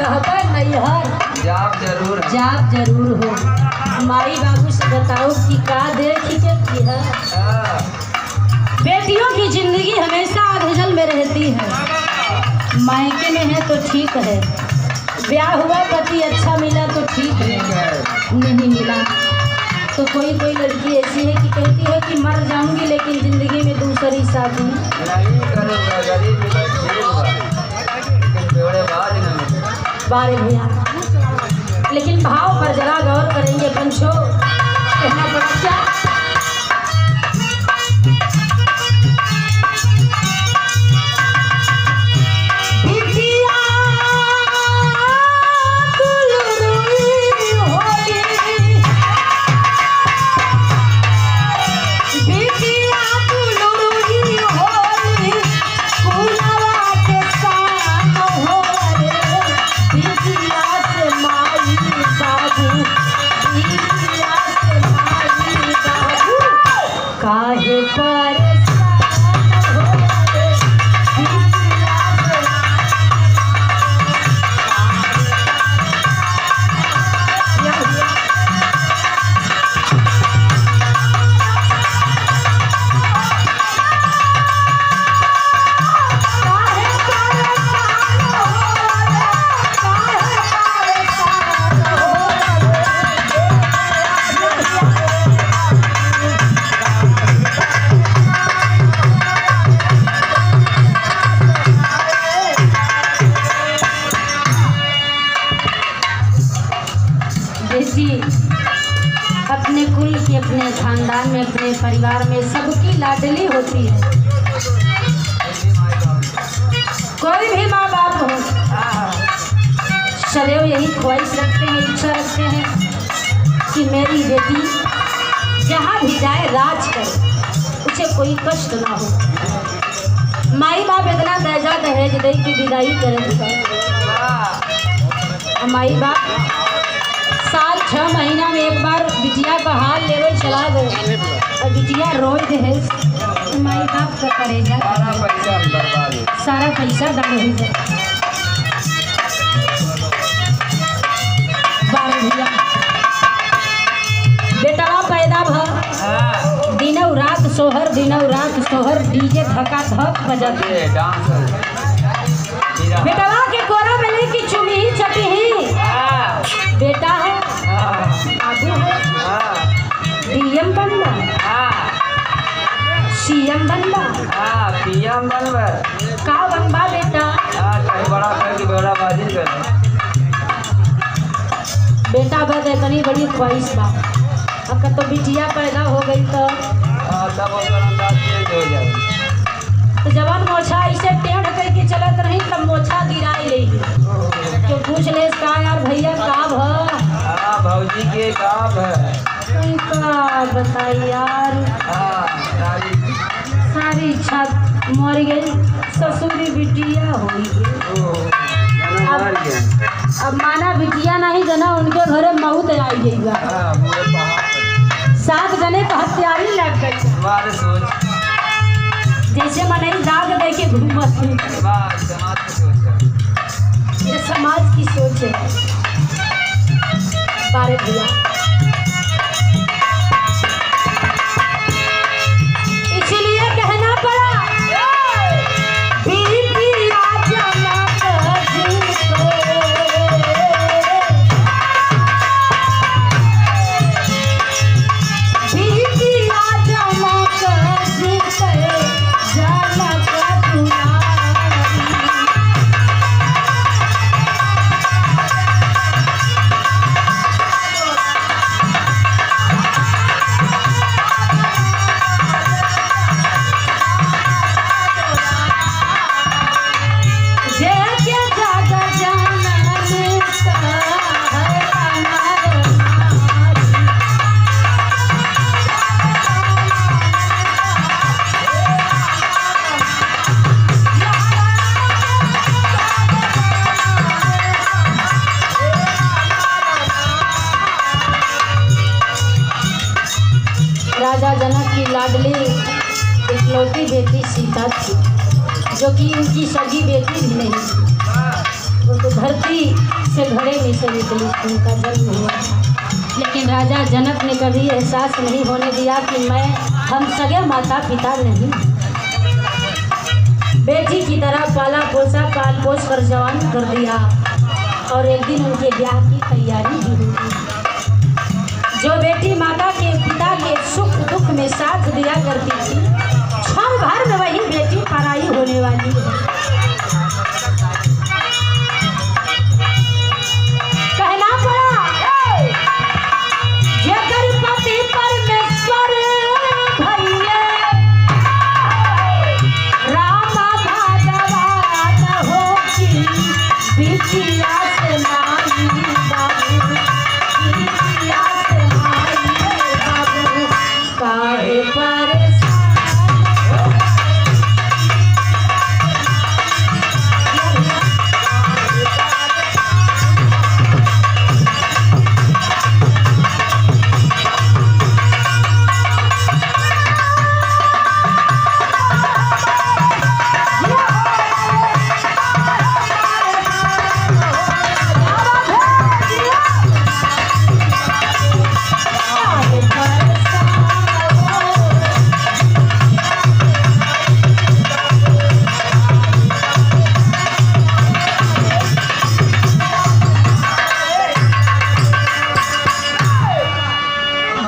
रहबे नैहर जाप जरूर हो। माई बाबू से बताओ कि का देख के है। बेटियों की जिंदगी हमेशा आधजल में रहती है। मायके में है तो ठीक है, ब्याह हुआ पति अच्छा मिला तो ठीक है, नहीं मिला तो कोई लड़की ऐसी है कि कहती है कि मर जाऊंगी लेकिन जिंदगी में दूसरी शादी नहीं बारे भैया। लेकिन भाव पर जरा गौर करेंगे पंचो, कहना पड़ा क्या अपने कुल की, अपने खानदान में, अपने परिवार में सबकी लाडली होती है। कोई भी माँ बाप हो सदैव यही ख्वाहिश रखते हैं, इच्छा रखते हैं कि मेरी बेटी जहाँ भी जाए राज करे, उसे कोई कष्ट ना हो। माई बाप इतना दहेजा दहेज दे की विदाई करे। माई बाप साल 6 महीना में एक बार बिटिया का हाल लेवे चला गए और बिटिया रोई दे, माई बाप का करेगा सारा पैसा डाल हो जाए। भैया बेटवा पैदा भ दिनों रात सोहर, दिनों रात सोहर, डीजे धक्का धक बजते। बेटवा के कोरा में लेके चुमी चटी बेटा है, आगू है, डीएम बनना, सीएम बनना, पीएम बनबा, का बनबा बेटा, कहीं बड़ा करके बेड़ाबाजी कर। बेटा बस इतनी बड़ी ख्वाहिश बा। अब तो बिटिया पैदा हो गई तो तब अंदाज चेंज हो जाए। तो जवान मोछा ऐसे टेढ़ करके चलत रही तब मोछा गिराई ले तो पूछ ले का यार भैया का भौजी के काम है का बताई यार। सारी इच्छा मर गई, ससुरी बिटिया हो गई। अब माना बिटिया नहीं जना उनके घरे मौत आई जाएगा। 7 जने तो हत्यारी लग गई, जैसे मने दाग दे के घूमत। ये समाज की सोच है बारे भैया। इसलिए कहना पड़ा राजा जनक की लाडली इकलौती बेटी सीता थी, जो कि उनकी सगी बेटी भी नहीं। वो तो धरती से घड़े में से निकली उनका जन्म हुआ था। लेकिन राजा जनक ने कभी एहसास नहीं होने दिया कि हम सगे माता पिता नहीं। बेटी की तरह पाला पोसा, पाल पोस कर जवान कर दिया और एक दिन उनके ब्याह की तैयारी भी हुई। जो बेटी माता के पिता के सुख दुख में साथ दिया करती थी, क्षण भर में वही बेटी पराई होने वाली है। कहना पड़ा जगर पति परमेश्वर भइए, रामा भागवान हो की बिटिया से माई बाबू, बिटिया से माई बाबू काहे परेशान।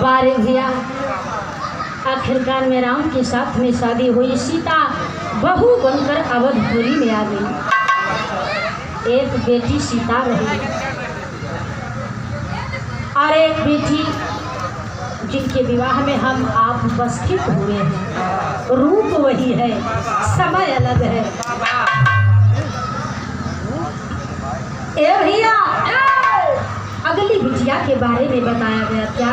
बारे भैया आखिरकार में राम के साथ में शादी हुई। सीता बहू बनकर अवधपुरी में आ गई। एक बेटी सीता रही और एक बेटी जिनके विवाह में हम आप उपस्थित हुए हैं। रूप वही है, समय अलग है। ए भैया अगली बिटिया के बारे में बताया गया क्या?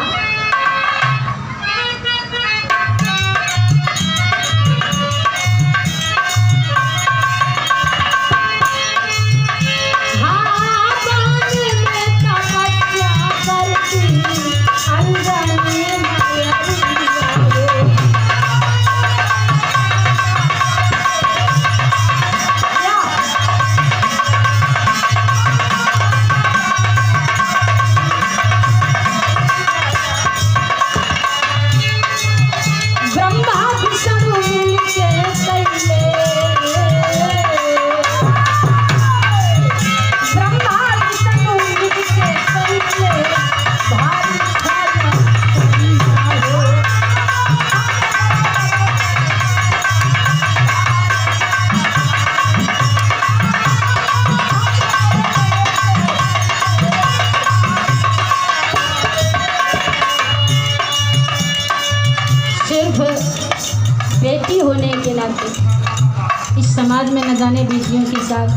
बेटी होने के नाते इस समाज में न जाने बेटियों के साथ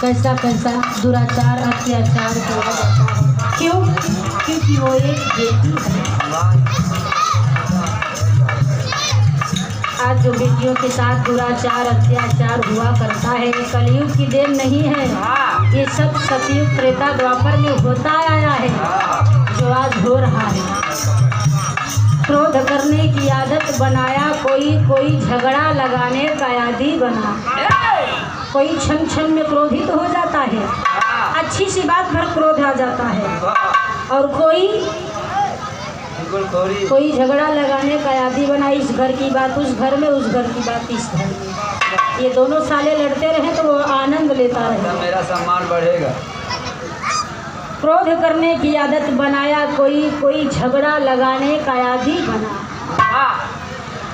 कैसा कैसा दुराचार अत्याचार किया जाता है। क्यों? क्योंकि वो एक बेटी है। आज जो बेटियों के साथ दुराचार अत्याचार हुआ करता है ये कलयुग की देन नहीं है। ये सब सतयुग त्रेता द्वापर में होता आया है, जो आज हो रहा है। क्रोध करने की आदत बनाया कोई झगड़ा लगाने का आदी बना। कोई क्षण क्षण में क्रोधित हो जाता है, अच्छी सी बात पर क्रोध आ जाता है। और कोई झगड़ा लगाने का आदी बना। इस घर की बात उस घर में, उस घर की बात इस घर में। ये दोनों साले लड़ते रहे तो वो आनंद लेता रहे, मेरा सम्मान बढ़ेगा। क्रोध करने की आदत बनाया कोई झगड़ा लगाने का आदी बना।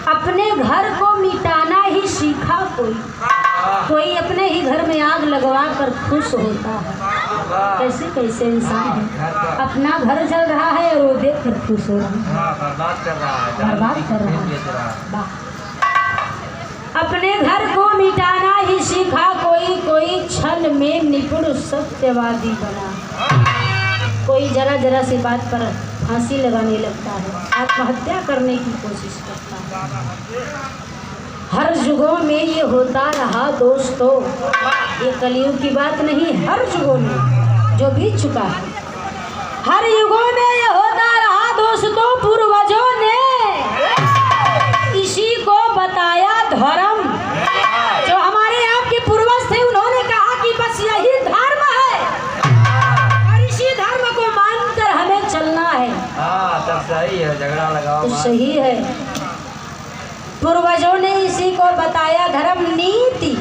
अपने घर को मिटाना ही सीखा कोई अपने ही घर में आग लगवा कर खुश होता है। कैसे कैसे इंसान है, अपना घर जल रहा है और वो देख कर खुश हो रहा है, बर्बाद कर रहा है। अपने घर को मिटाना ही सीखा कोई छल में निपुण सत्यवादी बना। कोई जरा जरा सी बात पर फांसी लगाने लगता है, आत्महत्या करने की कोशिश करता है। हर युगों में ये होता रहा दोस्तों, ये कलयुग की बात नहीं। हर युगों में जो बीत चुका है, हर युगों में ये होता रहा दोस्तों। पूर्वजों ने इसी को बताया धर्म। जो हमारे यहाँ के पूर्वज थे उन्होंने कहा कि बस यही धर्म है। सही है, झगड़ा लगाओ तो मत। सही है। पूर्वजों ने इसी को बताया धर्म नीति,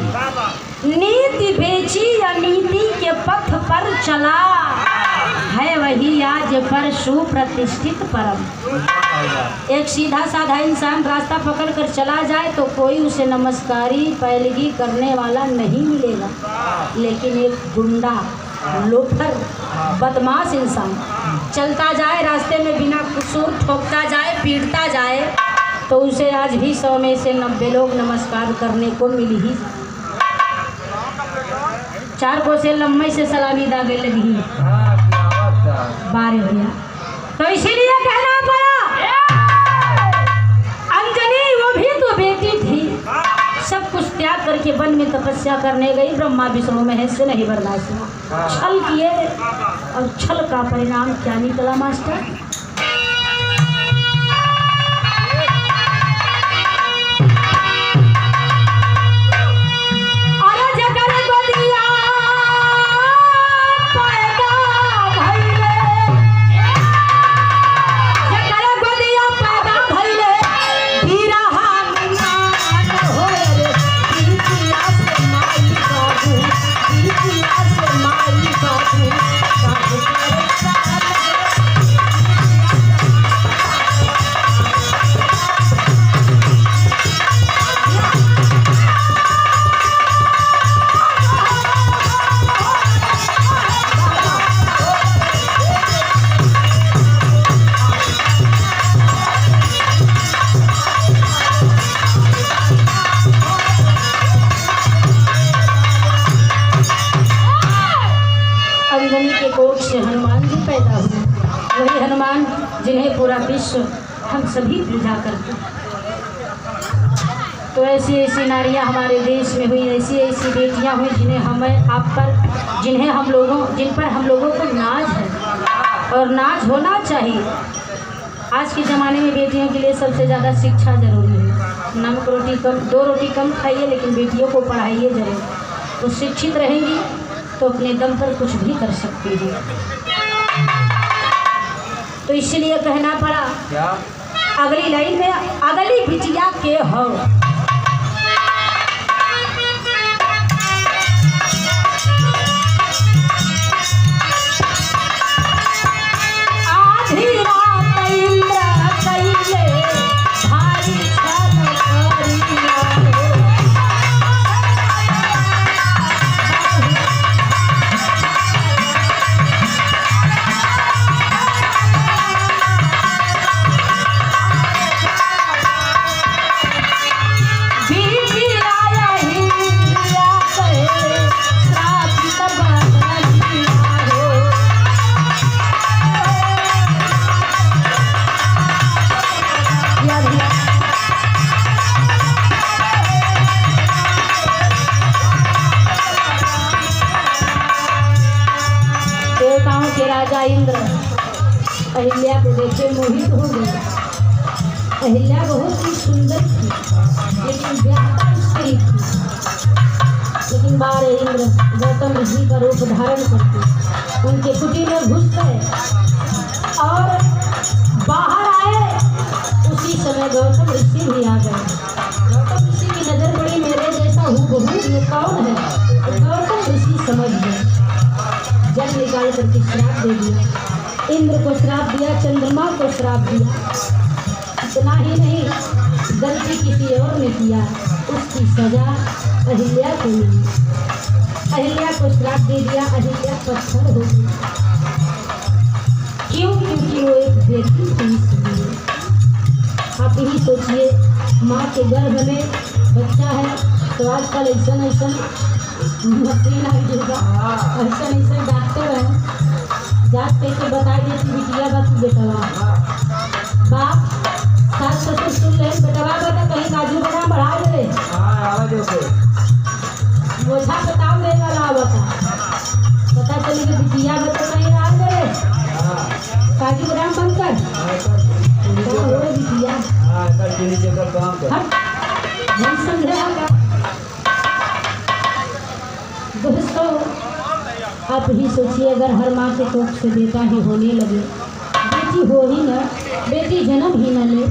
नीति बेची या नीति के पथ पर चला, है वही आज पर सुप्रतिष्ठित परम। एक सीधा साधा इंसान रास्ता पकड़ कर चला जाए तो कोई उसे नमस्कारी पैलगी करने वाला नहीं मिलेगा, लेकिन एक गुंडा, लोफर, बदमाश इंसान चलता जाए रास्ते में बिना कसूर ठोकता जाए, पीटता जाए, तो उसे आज भी 100 में से 90 लोग नमस्कार करने को मिली ही। 4 को से लम्बे से सलामी दागे लगी बारे भैया। तो इसीलिए कहना पड़ा, अंजनी वो भी तो बेटी थी, सब कुछ त्याग करके वन में तपस्या करने गई, ब्रह्मा विष्णु महेश से नहीं बर्दाश्त हुआ, छल किए, और छल का परिणाम क्या निकला मास्टर? हनुमान जी पैदा हुए, वही हनुमान जिन्हें पूरा विश्व हम सभी पूजा करते हैं। तो ऐसी ऐसी नारियां हमारे देश में हुई, ऐसी ऐसी बेटियां हुई जिन्हें हमें आप पर, जिन पर हम लोगों को नाज है और नाज होना चाहिए। आज के ज़माने में बेटियों के लिए सबसे ज़्यादा शिक्षा ज़रूरी है। नमक रोटी कम, 2 रोटी कम खाइए, लेकिन बेटियों को पढ़ाइए ज़रूर। तो शिक्षित रहेंगी तो अपने दम पर कुछ भी कर सकती है। तो इसलिए कहना पड़ा क्या? अगली लाइन में, अगली बिटिया के हो, आधी रात इंद्र कैले भारी छल करिया हो। देवताओं के राजा इंद्र अहिल्या को देखे मोहित हो गए। अहिल्या बहुत ही सुंदर थी, लेकिन व्याख्या उसकी थी। लेकिन बारे इंद्र गौतम ऋषि का रूप धारण करके उनके कुटी में घुस गए और बाहर आए। उसी समय गौतम ऋषि भी आ गए। गौतम ऋषि की नजर पड़ी, मेरे जैसा हूबहू ये कौन है? तो गौतम ऋषि समझ गए, जल निकाल करके श्राप दे दिया। इंद्र को श्राप दिया, चंद्रमा को श्राप दिया। इतना ही नहीं, गलती किसी और ने किया, उसकी सजा अहिल्या को मिली। अहिल्या को श्राप दे दिया, अहिल्या पत्थर हो गई। क्यों? क्योंकि वो एक बेटी थी इसलिए। आप ही सोचिए, माँ के गर्भ में बच्चा है तो आजकल ऐसा मशीन आ जाएगा, ऐसा डॉक्टर है, जात पे के बता देती बिटिया बा तू बेटवा, बाप सास ससुर सुन ले, बेटवा बता कहीं काजू बादाम बढ़ा दे, बोझा बताओ ले वाला बता, पता चली कि बिटिया बता कहीं आ गए, काजू बादाम बंद कर बिटिया समझेगा। दोस्तों आप ही सोचिए, अगर हर माँ के कोख से बेटा ही होने लगे, बेटी हो ही न, बेटी जन्म ही न ले।